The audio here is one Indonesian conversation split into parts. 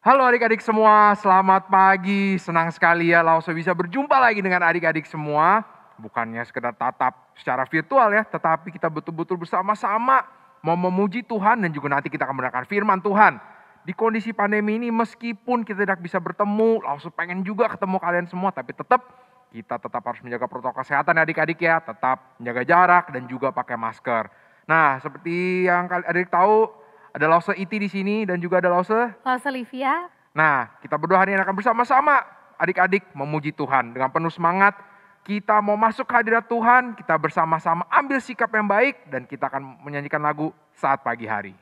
Halo adik-adik semua, selamat pagi. Senang sekali ya Lause bisa berjumpa lagi dengan adik-adik semua. Bukannya sekedar tatap secara virtual ya, tetapi kita betul-betul bersama-sama mau memuji Tuhan dan juga nanti kita akan mendengarkan firman Tuhan. Di kondisi pandemi ini meskipun kita tidak bisa bertemu, Lause pengen juga ketemu kalian semua, tapi kita tetap harus menjaga protokol kesehatan adik-adik ya, tetap menjaga jarak dan juga pakai masker. Nah, seperti yang adik tahu, ada Lause Iti di sini dan juga ada Lause Livia. Nah, kita berdua hari ini akan bersama-sama adik-adik memuji Tuhan dengan penuh semangat. Kita mau masuk ke hadirat Tuhan, kita bersama-sama ambil sikap yang baik dan kita akan menyanyikan lagu Saat Pagi Hari.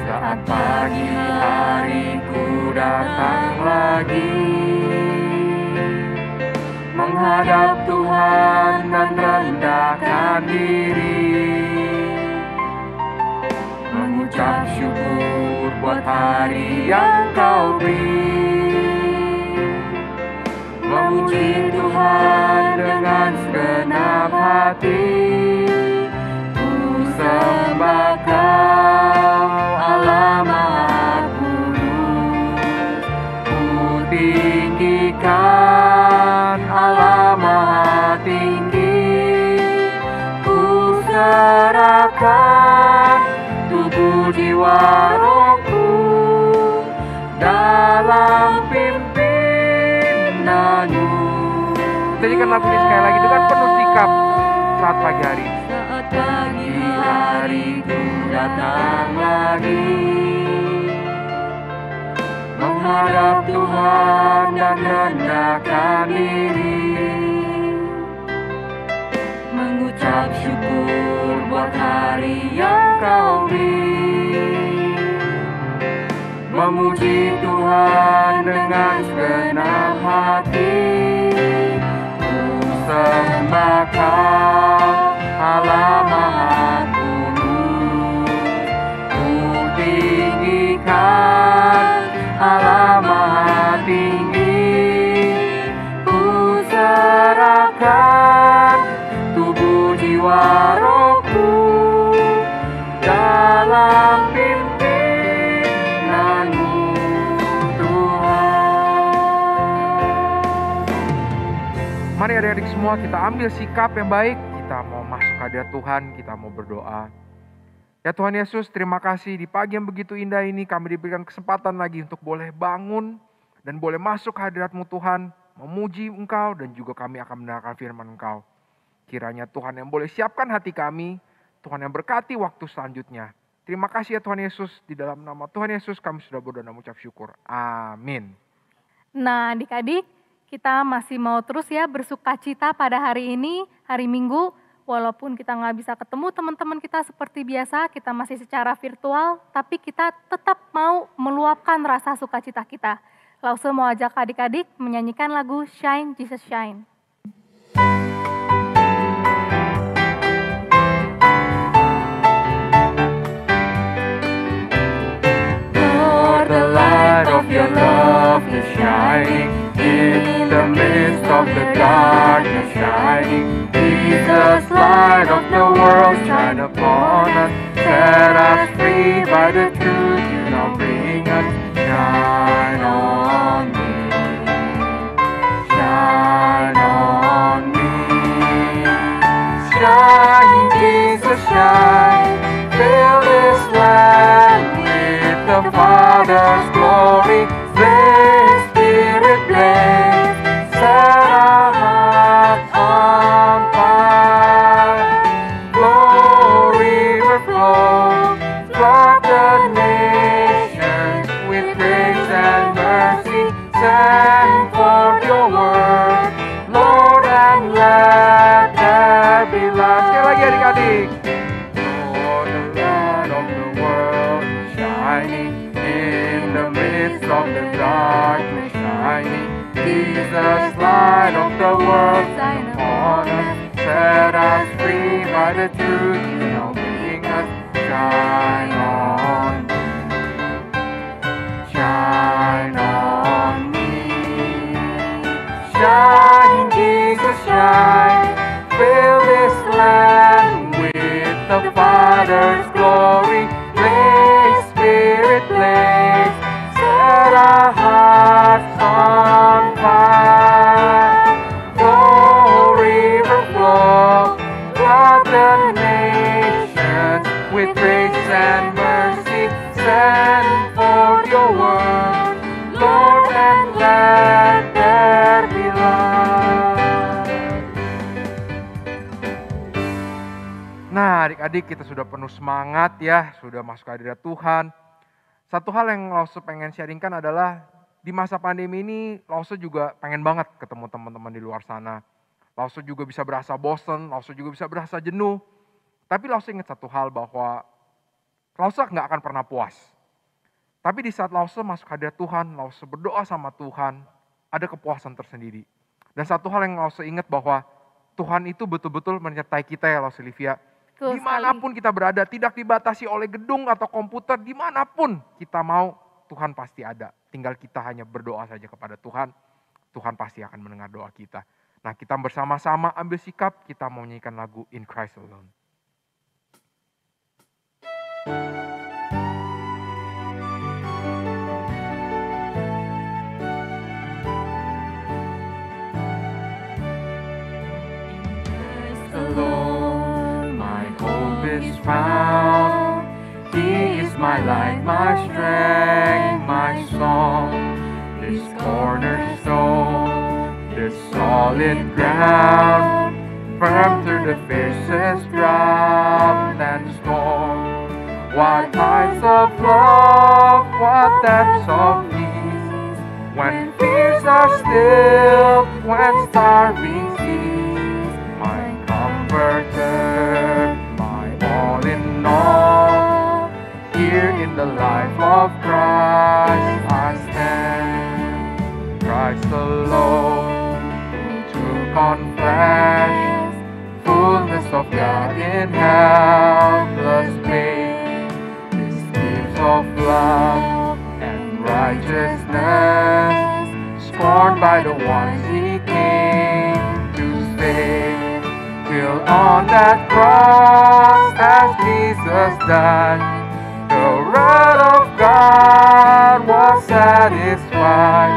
Saat pagi hariku datang lagi, menghadap Tuhan dan rendahkan diri, mengucap syukur buat hari yang Kau beri, memuji Tuhan dengan segenap hati. Ku sembah Kau Allah Maha Kudus, ku tinggikan Allah Maha Tinggi, ku serahkan tubuh jiwa rohku dalam pimpinanmu. Jadikan lagu ini sekali lagi dengan penuh sikap saat pagi hari. Saat pagi hari ku datang lagi, menghadap Tuhan dan rendahkan diri, mengucap syukur buat hari yang Kau beri, memuji Tuhan dengan segenap hati. Ku sembah Kau Allah Maha Kudus, ku tinggikan Allah Maha Tinggi, ku serahkan tubuh jiwa rohku dalam pimpinanmu Tuhan. Mari adik-adik semua kita ambil sikap yang baik, kita mau masuk hadirat Tuhan, kita mau berdoa. Ya Tuhan Yesus, terima kasih di pagi yang begitu indah ini kami diberikan kesempatan lagi untuk boleh bangun dan boleh masuk ke hadirat-Mu Tuhan, memuji Engkau dan juga kami akan mendengarkan firman Engkau. Kiranya Tuhan yang boleh siapkan hati kami, Tuhan yang berkati waktu selanjutnya. Terima kasih ya Tuhan Yesus, di dalam nama Tuhan Yesus kami sudah berdoa dan mengucap syukur. Amin. Nah adik-adik, kita masih mau terus ya bersukacita pada hari ini, hari Minggu. Walaupun kita nggak bisa ketemu teman-teman kita seperti biasa, kita masih secara virtual, tapi kita tetap mau meluapkan rasa sukacita kita. Lause mau ajak adik-adik menyanyikan lagu Shine Jesus Shine. Lord, the light of your love is shining in the midst of the darkness shining. Jesus, light of the world, shine upon us, set us free by the truth you now bring us. Shine on me, shine on me. Shine, Jesus, shine, fill this land with the Father's glory. Let Spirit blaze, set our hearts on fire. Glory overflow, flood the nations with grace and mercy. Send forth your word, Lord, and let there be light. Sekali lagi adik-adik. Lord, the light of the world is shining in the midst of the darkness shining. Jesus, light of the world, shine upon us, set us free by the truth you now bring us. Shine on me, shine on me. Shine, Jesus, shine, fill this land adik-adik kita sudah penuh semangat ya, sudah masuk hadirat Tuhan. Satu hal yang Lause pengen sharingkan adalah di masa pandemi ini Lause juga pengen banget ketemu teman-teman di luar sana. Lause juga bisa berasa bosen, Lause juga bisa berasa jenuh. Tapi Lause ingat satu hal bahwa Lause nggak akan pernah puas. Tapi di saat Lause masuk hadirat Tuhan, Lause berdoa sama Tuhan, ada kepuasan tersendiri. Dan satu hal yang Lause ingat bahwa Tuhan itu betul-betul menyertai kita ya Lause Livia. Betul Dimanapun kita berada, tidak dibatasi oleh gedung atau komputer, dimanapun kita mau, Tuhan pasti ada. Tinggal kita hanya berdoa saja kepada Tuhan, Tuhan pasti akan mendengar doa kita. Nah, kita bersama-sama ambil sikap, kita mau menyanyikan lagu In Christ Alone. Is found. He is my light, my strength, my song. This cornerstone, the solid ground, firm through the fiercest drought and storm. What heights of love, what depths of peace, when fears are still, when starving cease, my comforter. All in all, here in the life of Christ I stand. Christ alone, who took on flesh, fullness of God in helpless babe. This gift of love and righteousness, scorned by the ones He came to save. Till on that cross as Jesus died, the wrath of God was satisfied.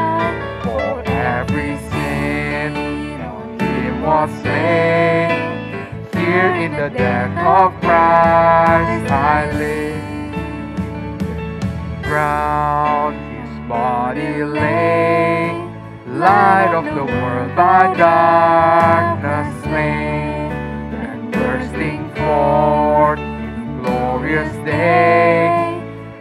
For every sin on Him was slain. Here in the death of Christ I live. Ground His body lay, light of the world by darkness slain. Bursting forth in glorious day,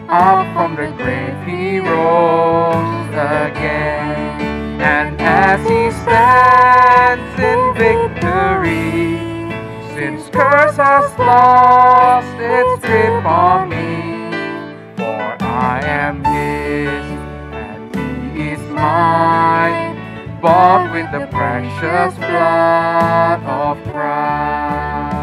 up from the grave He rose again. And as He stands in victory, sin's curse has lost its grip on me. For I am His and He is mine, bought with the precious blood of Christ.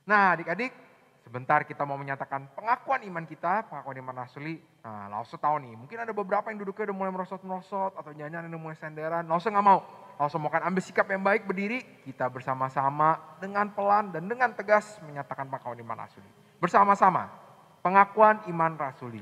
Nah, adik-adik, sebentar kita mau menyatakan pengakuan iman kita, pengakuan iman rasuli. Nah, Lause tahu nih, mungkin ada beberapa yang duduknya udah mulai merosot-merosot atau jangan-jangan udah mulai senderan. Lause nggak mau. Lause mau kan ambil sikap yang baik, berdiri, kita bersama-sama dengan pelan dan dengan tegas menyatakan pengakuan iman rasuli. Bersama-sama, pengakuan iman rasuli.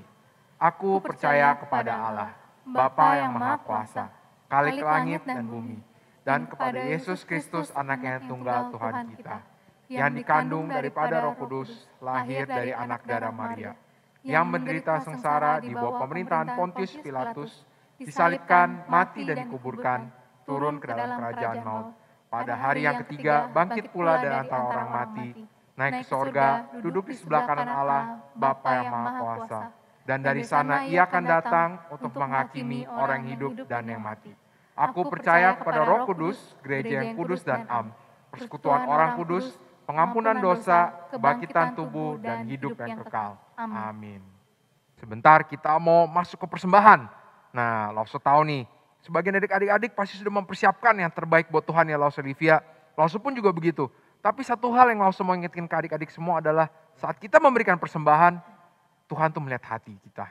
Aku percaya kepada Allah, Bapa yang Maha Kuasa, Khalik langit dan bumi, dan kepada Yesus Kristus anaknya yang tunggal Tuhan kita, yang dikandung daripada Roh Kudus, lahir dari anak darah Maria, yang menderita sengsara di bawah pemerintahan Pontius Pilatus, disalibkan, mati dan dikuburkan, turun ke dalam kerajaan maut. Pada hari yang ketiga bangkit pula dari antara orang mati, naik ke sorga, duduk di sebelah kanan Allah, Bapa yang Maha Kuasa. Dan dari sana Ia akan datang untuk menghakimi orang hidup dan yang mati. Aku percaya kepada Roh Kudus, gereja yang kudus dan am, persekutuan orang kudus, pengampunan dosa, kebangkitan tubuh, dan hidup yang kekal. Amin. Sebentar kita mau masuk ke persembahan. Nah, Lause tahu nih, sebagian adik-adik pasti sudah mempersiapkan yang terbaik buat Tuhan ya Lause Livia. Lause pun juga begitu. Tapi satu hal yang Lause mau ingatkan ke adik-adik semua adalah saat kita memberikan persembahan, Tuhan tuh melihat hati kita.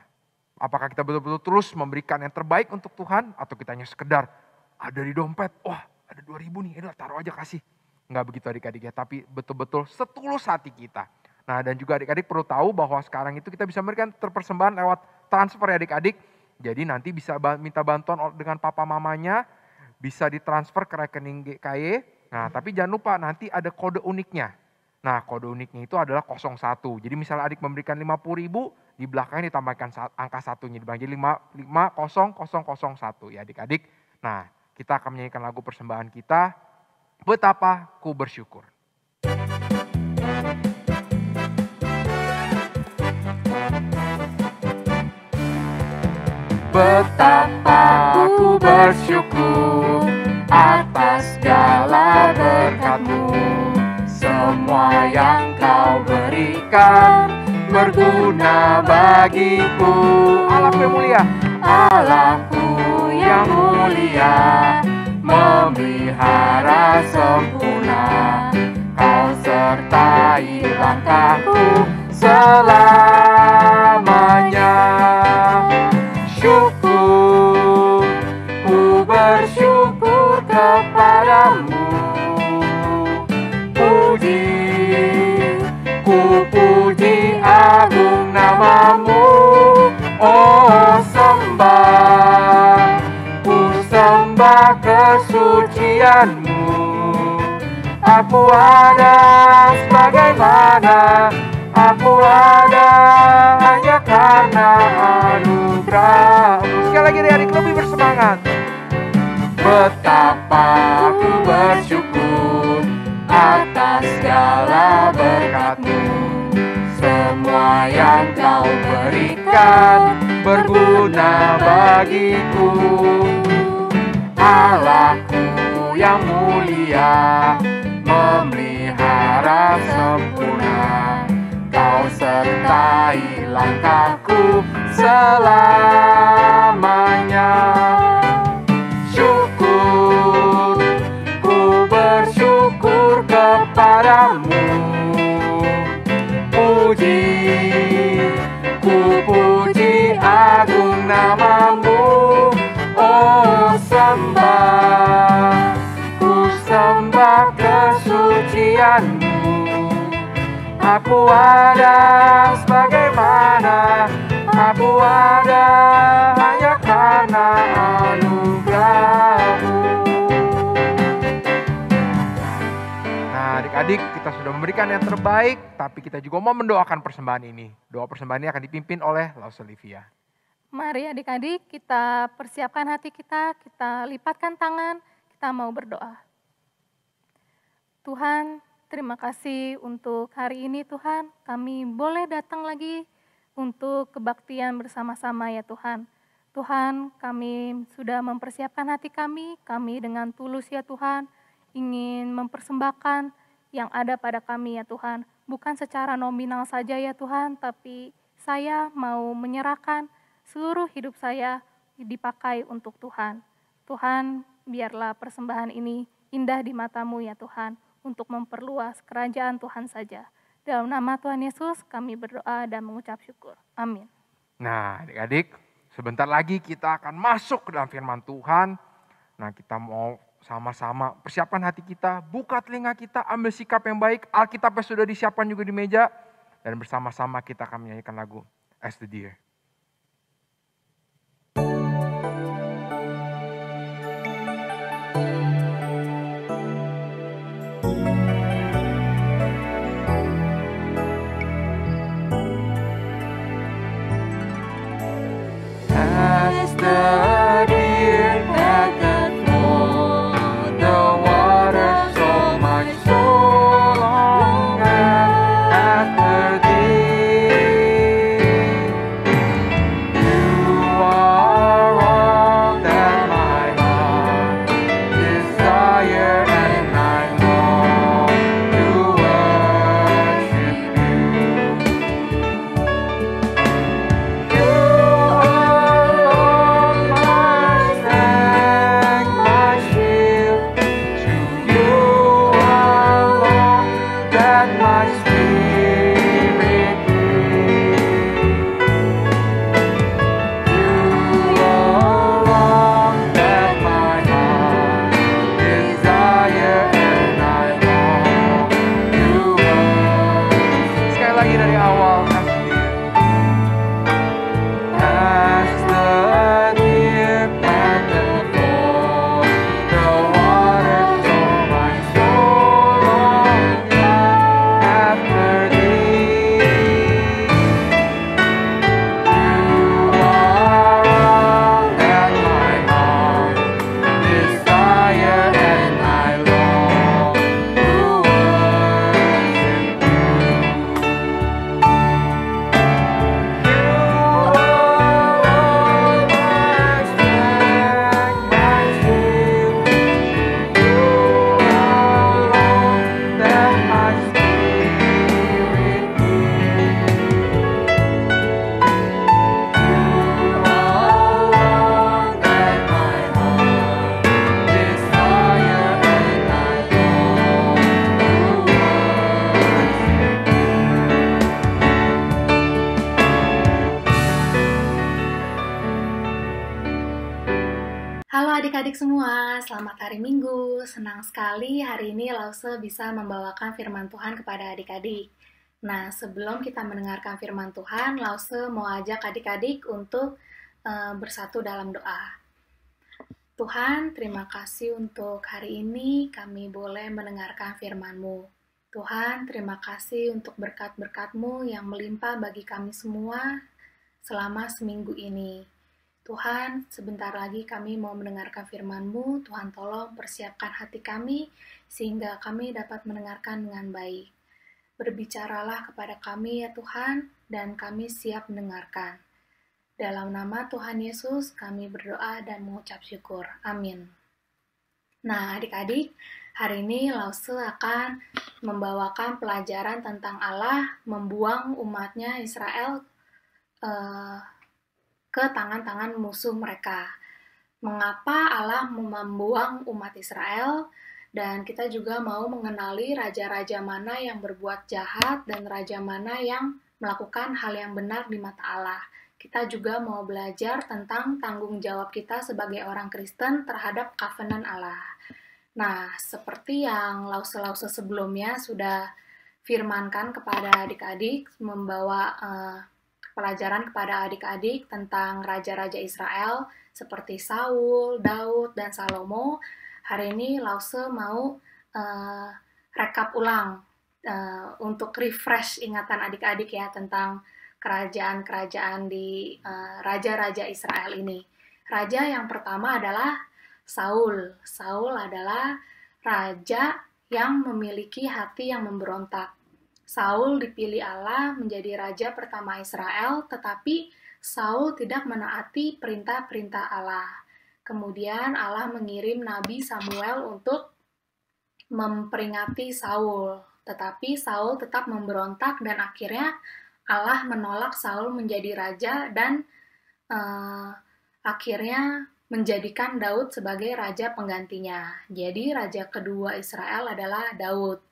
Apakah kita betul-betul terus memberikan yang terbaik untuk Tuhan, atau kita hanya sekedar ada di dompet, wah ada 2.000 nih, taruh aja kasih. Enggak begitu adik-adik ya, tapi betul-betul setulus hati kita. Nah, dan juga adik-adik perlu tahu bahwa sekarang itu kita bisa memberikan persembahan lewat transfer ya adik-adik. Jadi nanti bisa minta bantuan dengan papa mamanya, bisa ditransfer ke rekening GKY. Nah, tapi jangan lupa nanti ada kode uniknya. Nah, kode uniknya itu adalah 01. Jadi misalnya adik memberikan 50.000, di belakangnya ditambahkan angka satunya. Jadi 50001 ya adik-adik. Nah, kita akan menyanyikan lagu persembahan kita. Betapa ku bersyukur. Betapa ku bersyukur atas segala berkat-Mu. Semua yang Kau berikan berguna bagiku. Allahku yang mulia, Allahku yang mulia, memelihara sempurna. Kau sertai langkahku selamanya. Syukur, ku bersyukur kepadamu. Puji, ku puji agung nama-Mu. Oh sembah, ku sembah kesucian-Mu. Aku ada sebagaimana, aku ada hanya karena anugerah-Mu. Sekali lagi adik lebih bersemangat. Betapa aku bersyukur atas segala berkat-Mu. Semua yang Kau berikan berguna bagiku. Allahku yang mulia, memelihara sempurna. Kau sertai langkahku selamanya. Syukur, ku bersyukur kepadamu. Puji, ku puji agung nama-Mu. Oh sembah, ku sembah kesucian-Mu. Aku ada sebagaimana, aku ada hanya karena anugerah-Mu. Nah adik-adik, kita sudah memberikan yang terbaik, tapi kita juga mau mendoakan persembahan ini. Doa persembahan ini akan dipimpin oleh Lause Livia. Mari adik-adik kita persiapkan hati kita lipatkan tangan, kita mau berdoa. Tuhan, terima kasih untuk hari ini Tuhan, kami boleh datang lagi untuk kebaktian bersama-sama ya Tuhan. Tuhan, kami sudah mempersiapkan hati kami dengan tulus ya Tuhan, ingin mempersembahkan yang ada pada kami ya Tuhan. Bukan secara nominal saja ya Tuhan, tapi saya mau menyerahkan seluruh hidup saya dipakai untuk Tuhan. Tuhan, biarlah persembahan ini indah di mata-Mu ya Tuhan, untuk memperluas kerajaan Tuhan saja. Dalam nama Tuhan Yesus kami berdoa dan mengucap syukur. Amin. Nah adik-adik, sebentar lagi kita akan masuk ke dalam firman Tuhan. Nah kita mau sama-sama persiapkan hati kita, buka telinga kita, ambil sikap yang baik. Alkitabnya sudah disiapkan juga di meja. Dan bersama-sama kita akan menyanyikan lagu As the Deer. As the deer panteth for the water, so my soul longeth after Thee. Halo adik-adik semua, selamat hari Minggu. Senang sekali hari ini Lause bisa membawakan firman Tuhan kepada adik-adik. Nah, sebelum kita mendengarkan firman Tuhan, Lause mau ajak adik-adik untuk bersatu dalam doa. Tuhan, terima kasih untuk hari ini kami boleh mendengarkan firman-Mu. Tuhan, terima kasih untuk berkat-berkat-Mu yang melimpah bagi kami semua selama seminggu ini. Tuhan, sebentar lagi kami mau mendengarkan firman-Mu. Tuhan tolong persiapkan hati kami, sehingga kami dapat mendengarkan dengan baik. Berbicaralah kepada kami ya Tuhan, dan kami siap mendengarkan. Dalam nama Tuhan Yesus, kami berdoa dan mengucap syukur. Amin. Nah, adik-adik, hari ini Lause akan membawakan pelajaran tentang Allah membuang umatnya Israel ke tangan-tangan musuh mereka. Mengapa Allah membuang umat Israel? Dan kita juga mau mengenali raja-raja mana yang berbuat jahat dan raja mana yang melakukan hal yang benar di mata Allah. Kita juga mau belajar tentang tanggung jawab kita sebagai orang Kristen terhadap covenant Allah. Nah, seperti yang lause-lause sebelumnya sudah firmankan kepada adik-adik, membawa pelajaran kepada adik-adik tentang raja-raja Israel seperti Saul, Daud, dan Salomo. Hari ini Lause mau rekap ulang untuk refresh ingatan adik-adik ya tentang kerajaan-kerajaan di raja-raja Israel ini. Raja yang pertama adalah Saul. Saul adalah raja yang memiliki hati yang memberontak. Saul dipilih Allah menjadi raja pertama Israel, tetapi Saul tidak menaati perintah-perintah Allah. Kemudian Allah mengirim Nabi Samuel untuk memperingati Saul, tetapi Saul tetap memberontak dan akhirnya Allah menolak Saul menjadi raja dan akhirnya menjadikan Daud sebagai raja penggantinya. Jadi raja kedua Israel adalah Daud.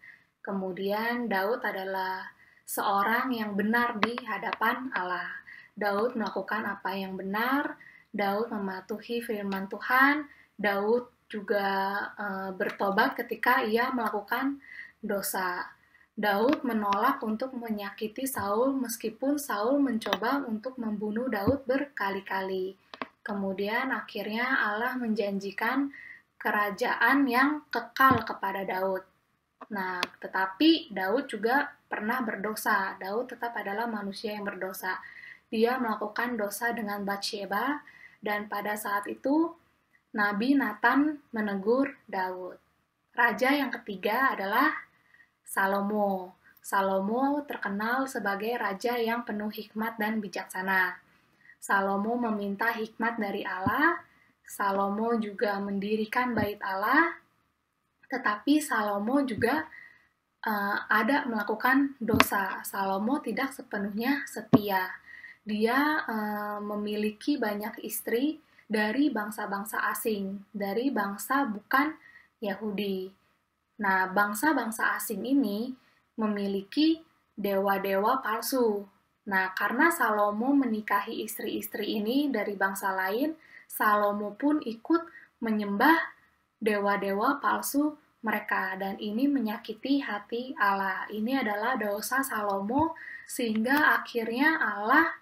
Kemudian Daud adalah seorang yang benar di hadapan Allah. Daud melakukan apa yang benar, Daud mematuhi firman Tuhan, Daud juga bertobat ketika ia melakukan dosa. Daud menolak untuk menyakiti Saul meskipun Saul mencoba untuk membunuh Daud berkali-kali. Kemudian akhirnya Allah menjanjikan kerajaan yang kekal kepada Daud. Nah, tetapi Daud juga pernah berdosa. Daud tetap adalah manusia yang berdosa. Dia melakukan dosa dengan Batsheba, dan pada saat itu Nabi Nathan menegur Daud. Raja yang ketiga adalah Salomo. Salomo terkenal sebagai raja yang penuh hikmat dan bijaksana. Salomo meminta hikmat dari Allah. Salomo juga mendirikan bait Allah. Tetapi Salomo juga ada melakukan dosa. Salomo tidak sepenuhnya setia. Dia memiliki banyak istri dari bangsa-bangsa asing, dari bangsa bukan Yahudi. Nah, bangsa-bangsa asing ini memiliki dewa-dewa palsu. Nah, karena Salomo menikahi istri-istri ini dari bangsa lain, Salomo pun ikut menyembah dewa-dewa palsu mereka, dan ini menyakiti hati Allah. Ini adalah dosa Salomo, sehingga akhirnya Allah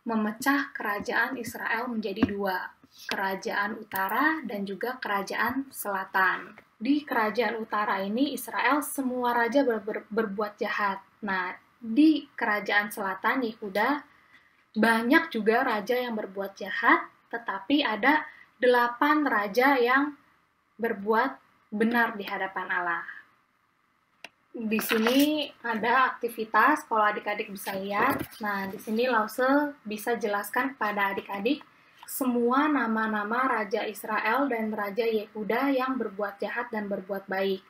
memecah kerajaan Israel menjadi dua, kerajaan utara dan juga kerajaan selatan. Di kerajaan utara ini Israel semua raja berbuat jahat. Nah, di kerajaan selatan Yehuda banyak juga raja yang berbuat jahat, tetapi ada 8 raja yang berbuat benar di hadapan Allah. Di sini ada aktivitas, kalau adik-adik bisa lihat. Nah, di sini Lause bisa jelaskan kepada adik-adik semua nama-nama Raja Israel dan Raja Yehuda yang berbuat jahat dan berbuat baik.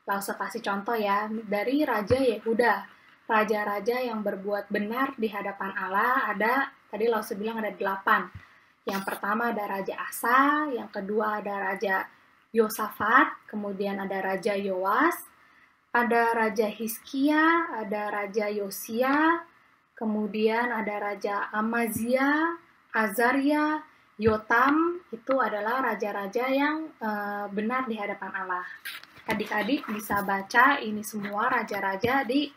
Lause kasih contoh ya, dari Raja Yehuda. Raja-raja yang berbuat benar di hadapan Allah ada, tadi Lause bilang ada 8. Yang pertama ada Raja Asa, yang kedua ada Raja Yosafat, kemudian ada Raja Yoas, ada Raja Hizkia, ada Raja Yosia, kemudian ada Raja Amazia, Azaria, Yotam, itu adalah raja-raja yang benar di hadapan Allah. Adik-adik bisa baca ini semua raja-raja di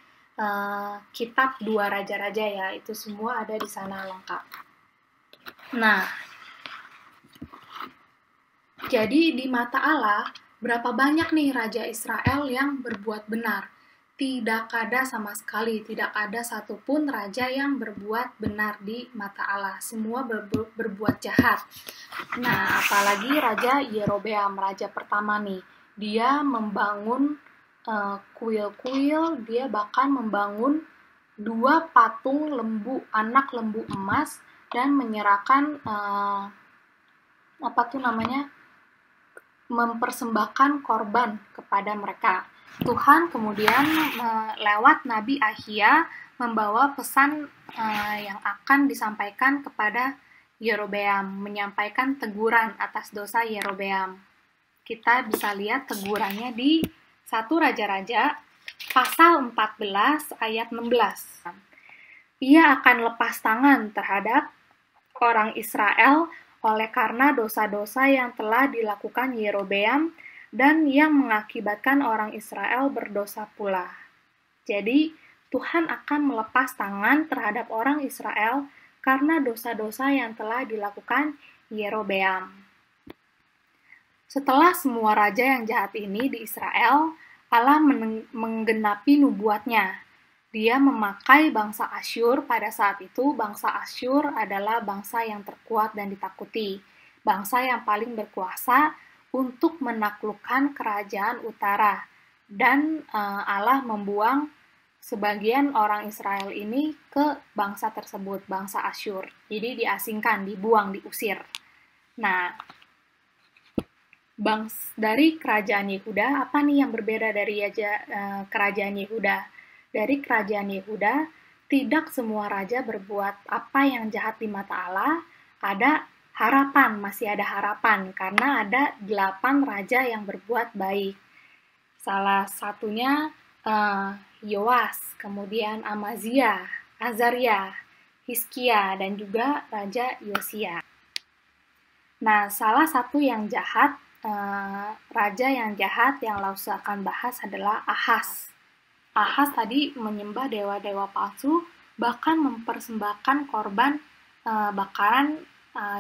kitab 2 Raja-Raja ya, itu semua ada di sana lengkap. Nah, jadi di mata Allah, berapa banyak nih raja Israel yang berbuat benar? Tidak ada sama sekali, tidak ada satupun raja yang berbuat benar di mata Allah. Semua berbuat jahat. Nah, apalagi Raja Yerobeam, raja pertama nih. Dia membangun kuil-kuil, dia bahkan membangun 2 patung lembu, anak lembu emas, dan menyerahkan mempersembahkan korban kepada mereka. Tuhan kemudian lewat Nabi Ahia membawa pesan yang akan disampaikan kepada Yerobeam, menyampaikan teguran atas dosa Yerobeam. Kita bisa lihat tegurannya di 1 Raja-Raja pasal 14 ayat 16. Ia akan lepas tangan terhadap orang Israel oleh karena dosa-dosa yang telah dilakukan Yerobeam dan yang mengakibatkan orang Israel berdosa pula. Jadi, Tuhan akan melepas tangan terhadap orang Israel karena dosa-dosa yang telah dilakukan Yerobeam. Setelah semua raja yang jahat ini di Israel, Allah menggenapi nubuatnya. Dia memakai bangsa Asyur pada saat itu. Bangsa Asyur adalah bangsa yang terkuat dan ditakuti. Bangsa yang paling berkuasa untuk menaklukkan kerajaan utara. Dan Allah membuang sebagian orang Israel ini ke bangsa tersebut, bangsa Asyur. Jadi diasingkan, dibuang, diusir. Nah, dari kerajaan Yehuda, apa nih yang berbeda dari kerajaan Yehuda? Dari kerajaan Yehuda, tidak semua raja berbuat apa yang jahat di mata Allah. Ada harapan, masih ada harapan, karena ada 8 raja yang berbuat baik. Salah satunya Yoas, kemudian Amazia, Azaria, Hizkia, dan juga Raja Yosia. Nah, salah satu yang jahat, raja yang jahat yang Lausa akan bahas adalah Ahaz. Ahaz tadi menyembah dewa-dewa palsu, bahkan mempersembahkan korban bakaran,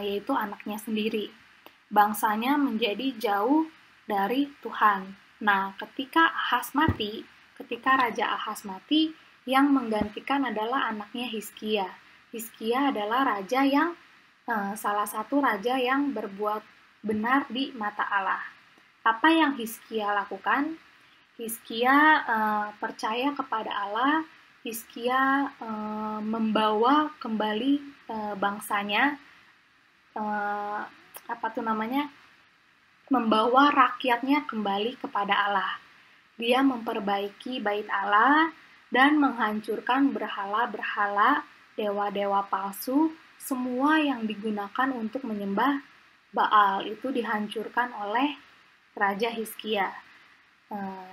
yaitu anaknya sendiri. Bangsanya menjadi jauh dari Tuhan. Nah, ketika Raja Ahaz mati, yang menggantikan adalah anaknya Hizkia. Hizkia adalah raja yang salah satu raja yang berbuat benar di mata Allah. Apa yang Hizkia lakukan? Hizkia percaya kepada Allah. Hizkia membawa kembali bangsanya, membawa rakyatnya kembali kepada Allah. Dia memperbaiki bait Allah dan menghancurkan berhala-berhala, dewa-dewa palsu, semua yang digunakan untuk menyembah Baal itu dihancurkan oleh Raja Hizkia.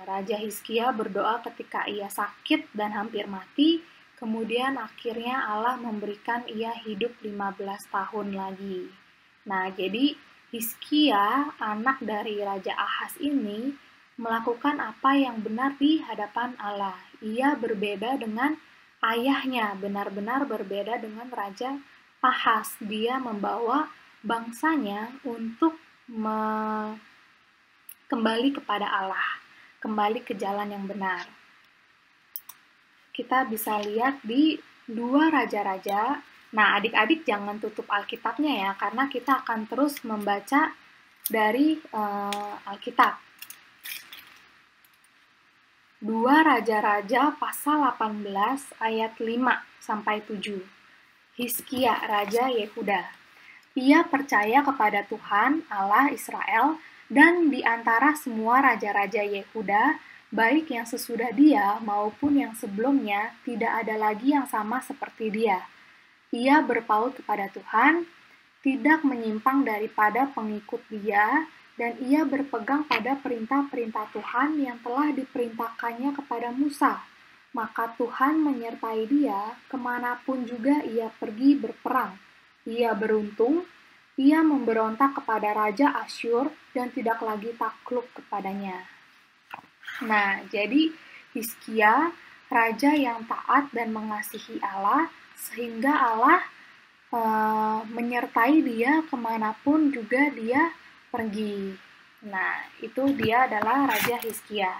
Raja Hizkia berdoa ketika ia sakit dan hampir mati, kemudian akhirnya Allah memberikan ia hidup 15 tahun lagi. Nah, jadi Hizkia, anak dari Raja Ahaz ini, melakukan apa yang benar di hadapan Allah. Ia berbeda dengan ayahnya, benar-benar berbeda dengan Raja Ahaz. Dia membawa bangsanya untuk kembali kepada Allah, kembali ke jalan yang benar. Kita bisa lihat di 2 Raja-Raja. Nah, adik-adik jangan tutup Alkitabnya ya, karena kita akan terus membaca dari Alkitab. 2 Raja-Raja pasal 18 ayat 5-7. Hizkia, Raja Yehuda. Ia percaya kepada Tuhan, Allah Israel, dan di antara semua raja-raja Yehuda, baik yang sesudah dia maupun yang sebelumnya, tidak ada lagi yang sama seperti dia. Ia berpaut kepada Tuhan, tidak menyimpang daripada pengikut dia, dan ia berpegang pada perintah-perintah Tuhan yang telah diperintahkannya kepada Musa. Maka Tuhan menyertai dia kemanapun juga ia pergi berperang. Ia beruntung Ia memberontak kepada Raja Asyur dan tidak lagi takluk kepadanya. Nah, jadi Hizkia, raja yang taat dan mengasihi Allah, sehingga Allah menyertai dia kemanapun juga dia pergi. Nah, itu dia adalah Raja Hizkia.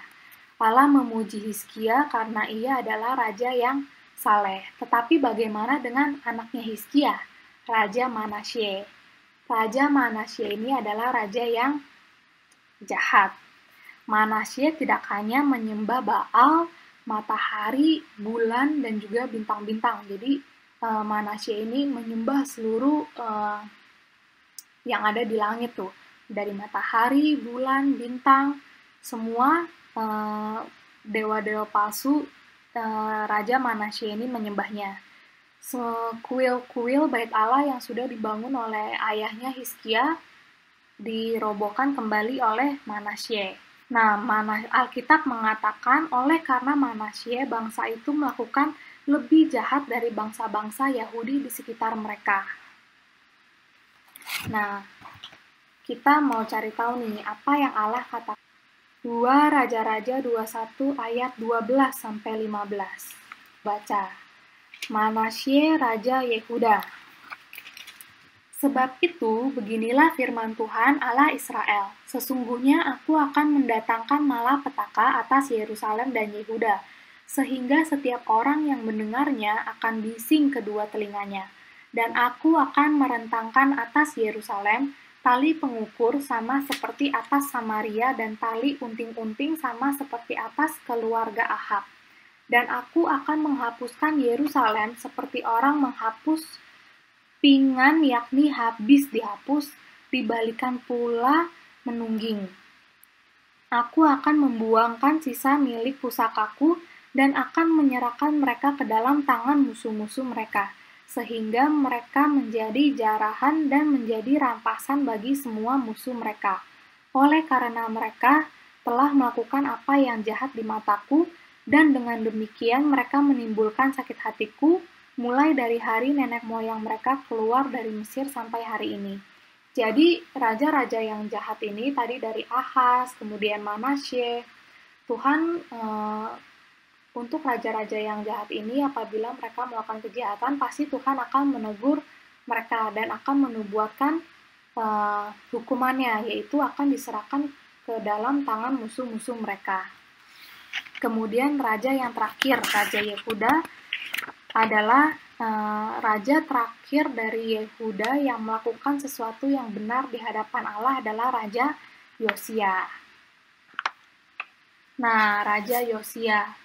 Allah memuji Hizkia karena ia adalah raja yang saleh. Tetapi bagaimana dengan anaknya Hizkia, Raja Manasye? Raja Manasye ini adalah raja yang jahat. Manasye tidak hanya menyembah Baal, matahari, bulan, dan juga bintang-bintang. Jadi Manasye ini menyembah seluruh yang ada di langit tuh. Dari matahari, bulan, bintang, semua dewa-dewa palsu Raja Manasye ini menyembahnya. Kuil-kuil bait Allah yang sudah dibangun oleh ayahnya Hizkia dirobohkan kembali oleh Manasye. Nah, Alkitab mengatakan oleh karena Manasye, bangsa itu melakukan lebih jahat dari bangsa-bangsa Yahudi di sekitar mereka. Nah, kita mau cari tahu nih, apa yang Allah katakan. 2 Raja-Raja 21 ayat 12-15. Baca. Manasye Raja Yehuda. Sebab itu, beginilah firman Tuhan Allah Israel. Sesungguhnya aku akan mendatangkan malapetaka atas Yerusalem dan Yehuda, sehingga setiap orang yang mendengarnya akan bising kedua telinganya. Dan aku akan merentangkan atas Yerusalem tali pengukur sama seperti atas Samaria dan tali unting-unting sama seperti atas keluarga Ahab. Dan aku akan menghapuskan Yerusalem seperti orang menghapus pinggan, yakni habis dihapus, dibalikan pula menungging. Aku akan membuangkan sisa milik pusakaku dan akan menyerahkan mereka ke dalam tangan musuh-musuh mereka, sehingga mereka menjadi jarahan dan menjadi rampasan bagi semua musuh mereka. Oleh karena mereka telah melakukan apa yang jahat di mataku, dan dengan demikian mereka menimbulkan sakit hatiku, mulai dari hari nenek moyang mereka keluar dari Mesir sampai hari ini. Jadi, raja-raja yang jahat ini tadi dari Ahaz, kemudian Manasye, Tuhan untuk raja-raja yang jahat ini apabila mereka melakukan kejahatan, pasti Tuhan akan menegur mereka dan akan menubuatkan hukumannya, yaitu akan diserahkan ke dalam tangan musuh-musuh mereka. Kemudian raja yang terakhir, Raja Yehuda, adalah raja terakhir dari Yehuda yang melakukan sesuatu yang benar di hadapan Allah adalah Raja Yosia. Nah, Raja Yosia,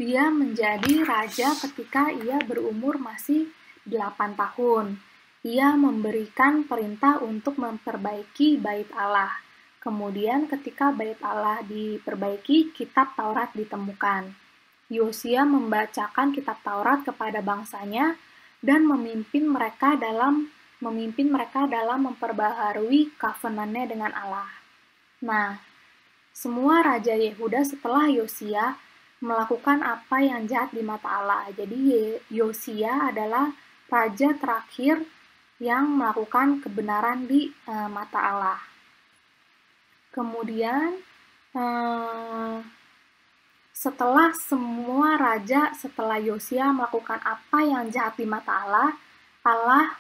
dia menjadi raja ketika ia berumur masih 8 tahun. Ia memberikan perintah untuk memperbaiki bait Allah. Kemudian ketika bait Allah diperbaiki, kitab Taurat ditemukan. Yosia membacakan kitab Taurat kepada bangsanya dan memimpin mereka dalam memperbaharui covenant-nya dengan Allah. Nah, semua raja Yehuda setelah Yosia melakukan apa yang jahat di mata Allah. Jadi Yosia adalah raja terakhir yang melakukan kebenaran di mata Allah. Kemudian setelah semua raja setelah Yosia melakukan apa yang jahat di mata Allah, Allah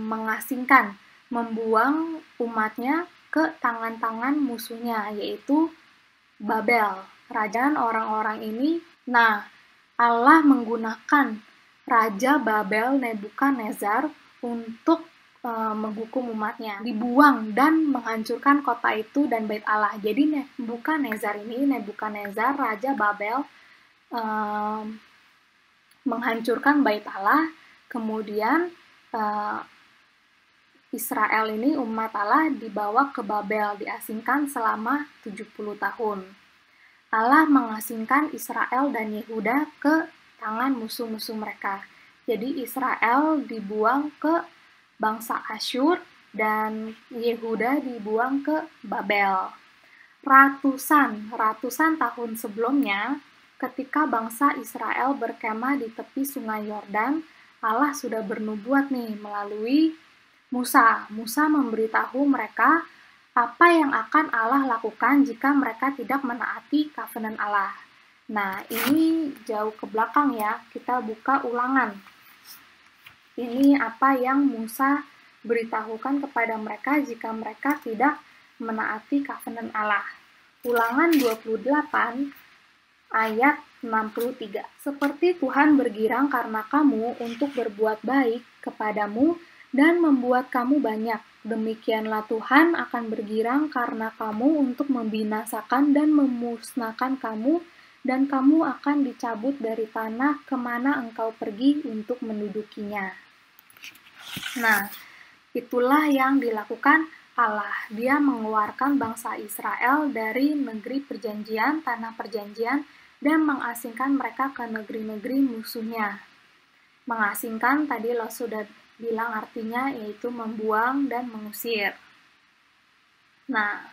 mengasingkan, membuang umatnya ke tangan-tangan musuhnya, yaitu Babel, kerajaan orang-orang ini. Nah, Allah menggunakan Raja Babel Nebukadnezar untuk menghukum umatnya, dibuang dan menghancurkan kota itu dan bait Allah. Jadi Nebukadnezar, Raja Babel, menghancurkan bait Allah. Kemudian Israel ini, umat Allah, dibawa ke Babel, diasingkan selama 70 tahun. Allah mengasingkan Israel dan Yehuda ke tangan musuh-musuh mereka. Jadi Israel dibuang ke bangsa Asyur dan Yehuda dibuang ke Babel. Ratusan tahun sebelumnya, ketika bangsa Israel berkemah di tepi sungai Yordan, Allah sudah bernubuat nih melalui Musa memberitahu mereka apa yang akan Allah lakukan jika mereka tidak menaati covenant Allah. Nah, ini jauh ke belakang ya, kita buka Ulangan. Ini apa yang Musa beritahukan kepada mereka jika mereka tidak menaati covenant Allah. Ulangan 28 ayat 63. Seperti Tuhan bergirang karena kamu untuk berbuat baik kepadamu dan membuat kamu banyak, demikianlah Tuhan akan bergirang karena kamu untuk membinasakan dan memusnahkan kamu, dan kamu akan dicabut dari tanah kemana engkau pergi untuk mendudukinya. Nah, itulah yang dilakukan Allah. Dia mengeluarkan bangsa Israel dari negeri perjanjian, tanah perjanjian, dan mengasingkan mereka ke negeri-negeri musuhnya. Mengasingkan tadi lo sudah bilang artinya yaitu membuang dan mengusir. Nah,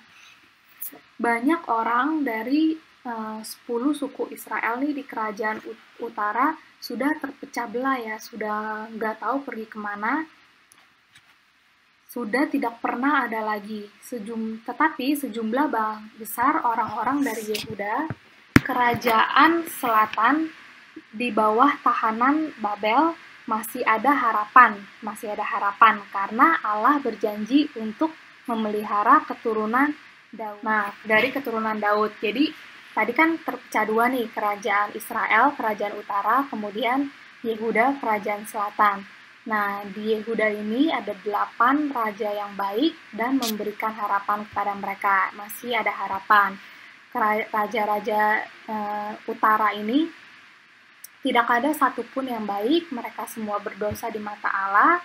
banyak orang dari 10 suku Israel nih di kerajaan utara sudah terpecah belah ya, sudah nggak tahu pergi kemana, sudah tidak pernah ada lagi. Tetapi sejumlah besar orang-orang dari Yehuda, kerajaan selatan di bawah tahanan Babel, masih ada harapan karena Allah berjanji untuk memelihara keturunan Daud. Nah, dari keturunan Daud. Jadi, tadi kan terpecah dua nih, kerajaan Israel, kerajaan utara, kemudian Yehuda, kerajaan selatan. Nah, di Yehuda ini ada 8 raja yang baik dan memberikan harapan kepada mereka. Masih ada harapan. Raja-raja utara ini tidak ada satupun yang baik, mereka semua berdosa di mata Allah,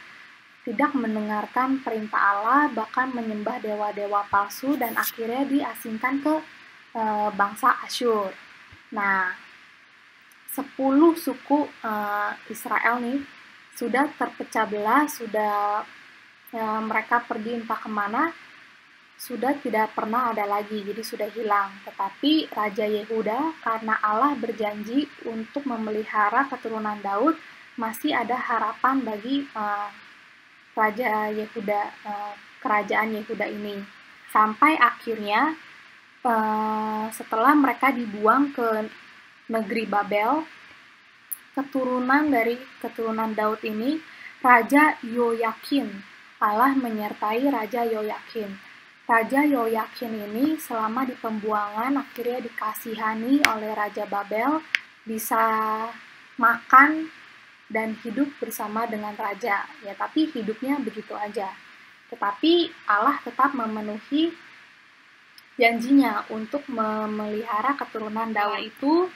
tidak mendengarkan perintah Allah, bahkan menyembah dewa-dewa palsu, dan akhirnya diasingkan ke bangsa Asyur. Nah, 10 suku Israel nih sudah terpecah belah, sudah mereka pergi entah kemana, sudah tidak pernah ada lagi, jadi sudah hilang. Tetapi Raja Yehuda, karena Allah berjanji untuk memelihara keturunan Daud, masih ada harapan bagi Raja Yehuda, kerajaan Yehuda ini. Sampai akhirnya, setelah mereka dibuang ke negeri Babel, keturunan Daud ini, Raja Yoyakin, Allah menyertai Raja Yoyakin. Raja Yoyakin ini selama di pembuangan akhirnya dikasihani oleh Raja Babel, bisa makan dan hidup bersama dengan raja. Ya, tapi hidupnya begitu aja. Tetapi Allah tetap memenuhi janjinya untuk memelihara keturunan Daud itu.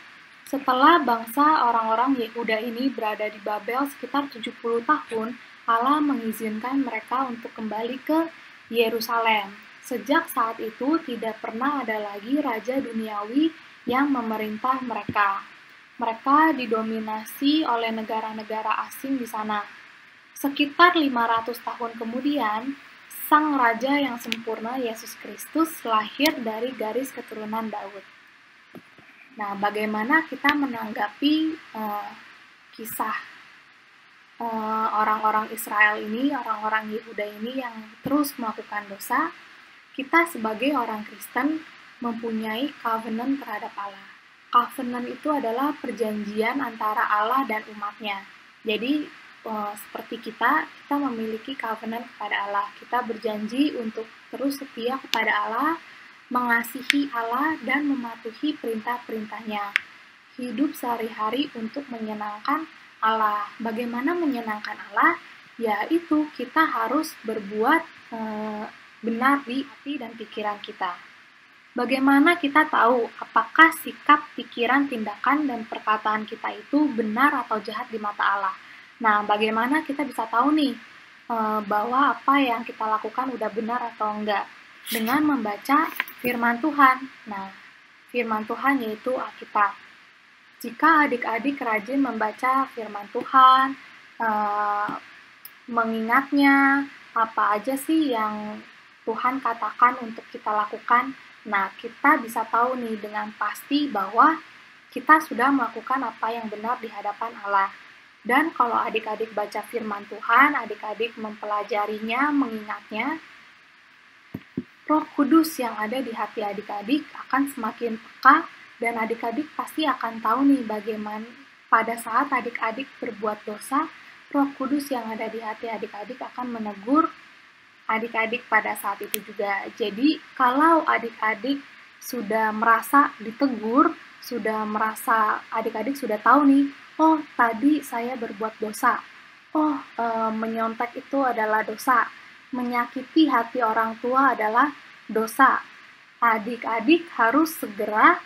Setelah bangsa orang-orang Yehuda ini berada di Babel sekitar 70 tahun, Allah mengizinkan mereka untuk kembali ke Yerusalem. Sejak saat itu tidak pernah ada lagi raja duniawi yang memerintah mereka. Mereka didominasi oleh negara-negara asing di sana. Sekitar 500 tahun kemudian, sang raja yang sempurna Yesus Kristus lahir dari garis keturunan Daud. Nah, bagaimana kita menanggapi kisah orang-orang Israel ini, orang-orang Yehuda ini yang terus melakukan dosa? Kita sebagai orang Kristen mempunyai covenant terhadap Allah. Covenant itu adalah perjanjian antara Allah dan umatnya. Jadi, seperti kita memiliki covenant kepada Allah. Kita berjanji untuk terus setia kepada Allah, mengasihi Allah, dan mematuhi perintah-perintahnya. Hidup sehari-hari untuk menyenangkan Allah. Bagaimana menyenangkan Allah? Yaitu kita harus berbuat benar di hati dan pikiran kita. Bagaimana kita tahu apakah sikap, pikiran, tindakan, dan perkataan kita itu benar atau jahat di mata Allah? Nah, bagaimana kita bisa tahu nih bahwa apa yang kita lakukan udah benar atau enggak? Dengan membaca firman Tuhan. Nah, firman Tuhan yaitu Alkitab. Jika adik-adik rajin membaca firman Tuhan, mengingatnya, apa aja sih yang Tuhan katakan untuk kita lakukan, nah kita bisa tahu nih dengan pasti bahwa kita sudah melakukan apa yang benar di hadapan Allah. Dan kalau adik-adik baca firman Tuhan, adik-adik mempelajarinya, mengingatnya, Roh Kudus yang ada di hati adik-adik akan semakin peka, dan adik-adik pasti akan tahu nih bagaimana pada saat adik-adik berbuat dosa, Roh Kudus yang ada di hati adik-adik akan menegur adik-adik pada saat itu juga. Jadi kalau adik-adik sudah merasa ditegur, sudah merasa adik-adik sudah tahu nih, oh tadi saya berbuat dosa, oh menyontek itu adalah dosa, menyakiti hati orang tua adalah dosa. Adik-adik harus segera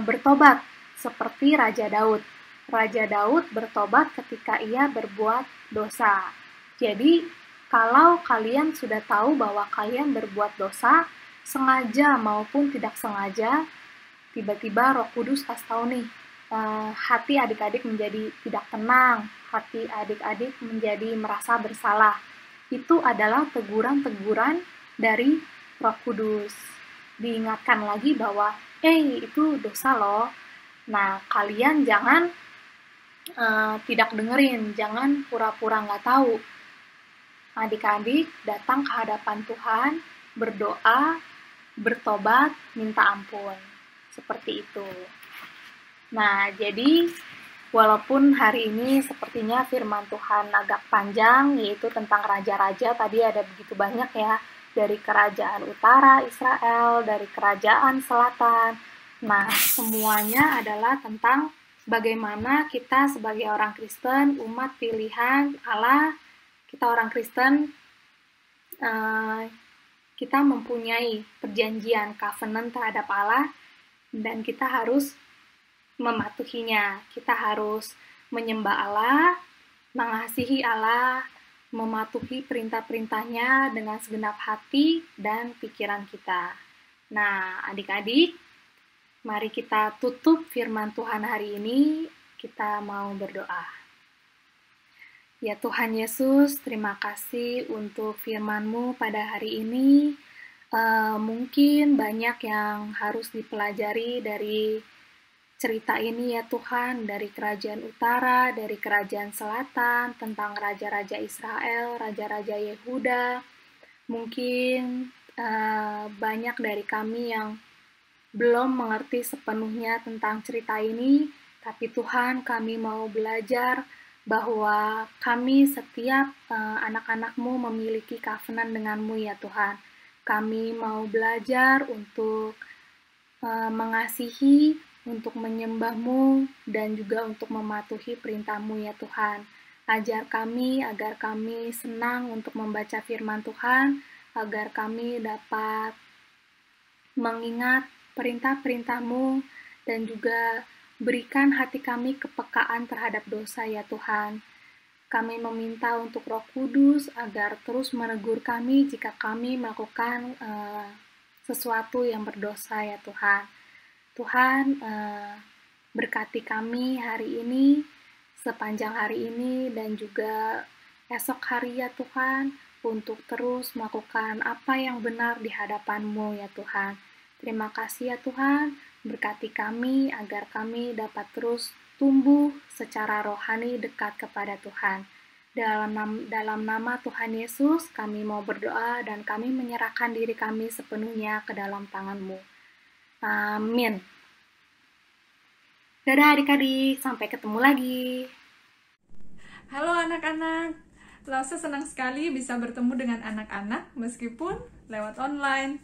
bertobat seperti Raja Daud. Raja Daud bertobat ketika ia berbuat dosa. Jadi kalau kalian sudah tahu bahwa kalian berbuat dosa, sengaja maupun tidak sengaja, tiba-tiba Roh Kudus kasih tahu nih, hati adik-adik menjadi tidak tenang, hati adik-adik menjadi merasa bersalah. Itu adalah teguran-teguran dari Roh Kudus. Diingatkan lagi bahwa, itu dosa loh. Nah, kalian jangan tidak dengerin, jangan pura-pura nggak tahu. Adik-adik datang ke hadapan Tuhan, berdoa, bertobat, minta ampun. Seperti itu. Nah, jadi walaupun hari ini sepertinya firman Tuhan agak panjang, yaitu tentang raja-raja, tadi ada begitu banyak ya, dari kerajaan utara Israel, dari kerajaan selatan. Nah, semuanya adalah tentang bagaimana kita sebagai orang Kristen, umat pilihan Allah, kita orang Kristen, kita mempunyai perjanjian covenant terhadap Allah, dan kita harus mematuhinya. Kita harus menyembah Allah, mengasihi Allah, mematuhi perintah-perintahnya dengan segenap hati dan pikiran kita. Nah, adik-adik, mari kita tutup firman Tuhan hari ini. Kita mau berdoa. Ya Tuhan Yesus, terima kasih untuk firman-Mu pada hari ini. Mungkin banyak yang harus dipelajari dari cerita ini ya Tuhan, dari kerajaan utara, dari kerajaan selatan, tentang raja-raja Israel, raja-raja Yehuda. Mungkin banyak dari kami yang belum mengerti sepenuhnya tentang cerita ini, tapi Tuhan, kami mau belajar bahwa kami setiap anak-anak-Mu memiliki covenant dengan-Mu ya Tuhan. Kami mau belajar untuk mengasihi, untuk menyembah-Mu, dan juga untuk mematuhi perintah-Mu ya Tuhan. Ajar kami agar kami senang untuk membaca firman Tuhan, agar kami dapat mengingat perintah-perintah-Mu, dan juga berikan hati kami kepekaan terhadap dosa ya Tuhan. Kami meminta untuk Roh Kudus agar terus menegur kami jika kami melakukan sesuatu yang berdosa ya Tuhan. Tuhan, berkati kami hari ini, sepanjang hari ini, dan juga esok hari ya Tuhan, untuk terus melakukan apa yang benar di hadapan-Mu ya Tuhan. Terima kasih ya Tuhan, berkati kami agar kami dapat terus tumbuh secara rohani dekat kepada Tuhan. Dalam nama Tuhan Yesus, kami mau berdoa dan kami menyerahkan diri kami sepenuhnya ke dalam tangan-Mu. Amin. Dadah adik-adik, sampai ketemu lagi. Halo anak-anak, Lause senang sekali bisa bertemu dengan anak-anak meskipun lewat online.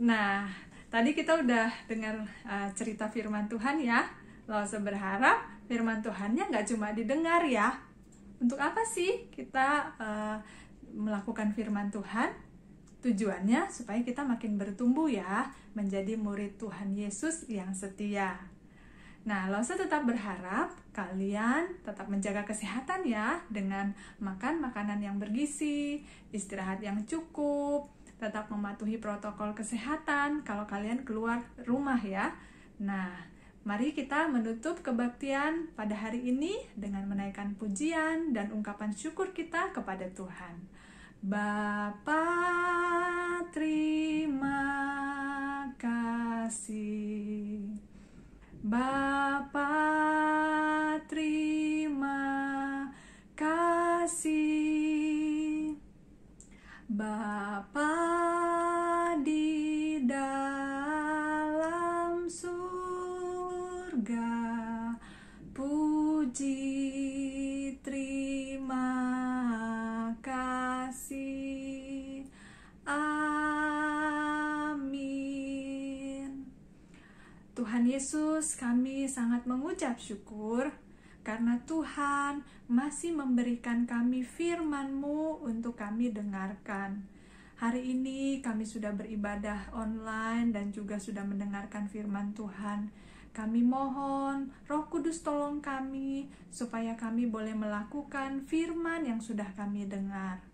Nah, tadi kita udah dengar cerita firman Tuhan ya. Lause berharap firman Tuhannya nggak cuma didengar ya. Untuk apa sih kita melakukan firman Tuhan? Tujuannya supaya kita makin bertumbuh ya, menjadi murid Tuhan Yesus yang setia. Nah, Lause tetap berharap kalian tetap menjaga kesehatan ya, dengan makan makanan yang bergizi, istirahat yang cukup, tetap mematuhi protokol kesehatan kalau kalian keluar rumah ya. Nah, mari kita menutup kebaktian pada hari ini dengan menaikkan pujian dan ungkapan syukur kita kepada Tuhan. Bapa, terima kasih. Bapa, terima Bapa di dalam surga, puji terima kasih. Amin. Tuhan Yesus, kami sangat mengucap syukur karena Tuhan masih memberikan kami firman-Mu untuk kami dengarkan. Hari ini kami sudah beribadah online dan juga sudah mendengarkan firman Tuhan. Kami mohon Roh Kudus tolong kami supaya kami boleh melakukan firman yang sudah kami dengar.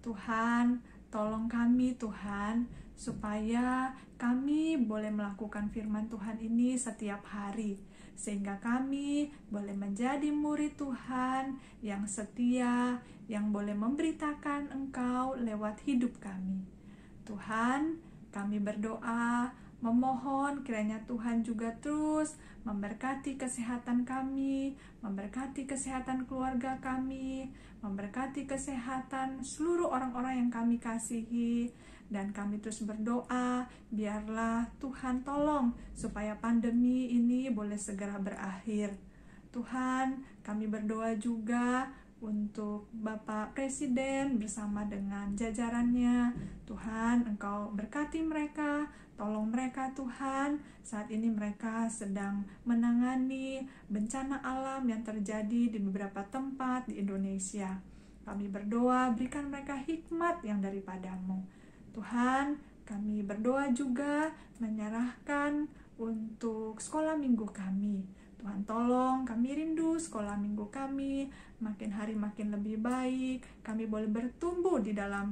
Tuhan, tolong kami Tuhan, supaya kami boleh melakukan firman Tuhan ini setiap hari, sehingga kami boleh menjadi murid Tuhan yang setia, yang boleh memberitakan Engkau lewat hidup kami. Tuhan, kami berdoa, memohon kiranya Tuhan juga terus memberkati kesehatan kami, memberkati kesehatan keluarga kami, memberkati kesehatan seluruh orang-orang yang kami kasihi. Dan kami terus berdoa, biarlah Tuhan tolong supaya pandemi ini boleh segera berakhir. Tuhan, kami berdoa juga untuk Bapak Presiden bersama dengan jajarannya. Tuhan, Engkau berkati mereka, tolong mereka Tuhan. Saat ini mereka sedang menangani bencana alam yang terjadi di beberapa tempat di Indonesia. Kami berdoa, berikan mereka hikmat yang daripada-Mu. Tuhan, kami berdoa juga menyerahkan untuk sekolah minggu kami. Tuhan tolong, kami rindu sekolah minggu kami makin hari makin lebih baik. Kami boleh bertumbuh di dalam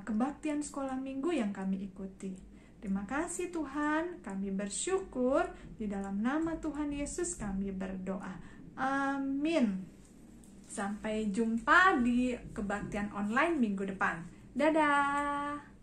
kebaktian sekolah minggu yang kami ikuti. Terima kasih Tuhan, kami bersyukur di dalam nama Tuhan Yesus kami berdoa. Amin. Sampai jumpa di kebaktian online minggu depan. Dadah.